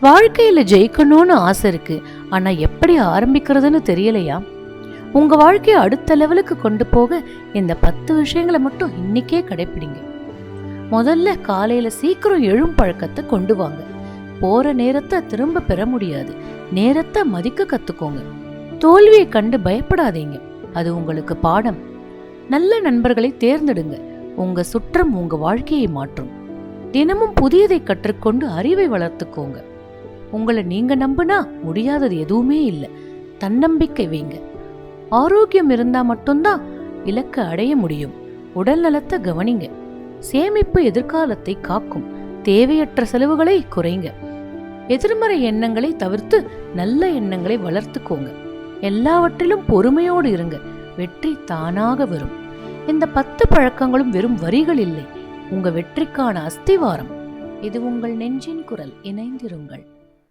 வாழ்க்கையில ஜெயிக்கணும்னு ஆசை இருக்கு, ஆனா எப்படி ஆரம்பிக்கிறதுன்னு தெரியலையா? உங்க வாழ்க்கையை அடுத்த லெவலுக்கு கொண்டு போக இந்த 10 விஷயங்களை மட்டும் இன்னைக்கே கடைபிடிங்க. முதல்ல காலையில சீக்கிரம் எழும் பழக்கத்தை கொண்டு வாங்க. போற நேரத்தை திரும்ப பெற முடியாது, நேரத்தை மதிக்க கத்துக்கோங்க. தோல்வியை கண்டு பயப்படாதீங்க, அது உங்களுக்கு பாடம். நல்ல நண்பர்களை தேர்ந்தெடுங்க, உங்க சுற்றம் உங்க வாழ்க்கையை மாற்றும். தினமும் புதியதை கற்றுக்கொண்டு அறிவை வளர்த்துக்கோங்க. உங்களை நீங்க நம்பினா முடியாதது எதுவுமே இல்லை, தன்னம்பிக்கை வைங்க. ஆரோக்கியம் இருந்தா மட்டும்தான் இலக்கை அடைய முடியும். உடல் நலத்தை கவனிங்க. சேமிப்பு எதிர்காலத்தை காக்கும். தேவையற்ற செலவுகளை குறைங்க. எதிர்மறை எண்ணங்களை தவிர்த்து நல்ல எண்ணங்களை வளர்த்துக்கோங்க. எல்லாவற்றிலும் பொறுமையோடு இருங்க, வெற்றி தானாக வரும். இந்த 10 பழக்கங்களும் வெறும் வரிகள் இல்லை, உங்க வெற்றிக்கான அஸ்திவாரம். இது உங்கள் நெஞ்சின் குரல். இணைந்திருங்கள்.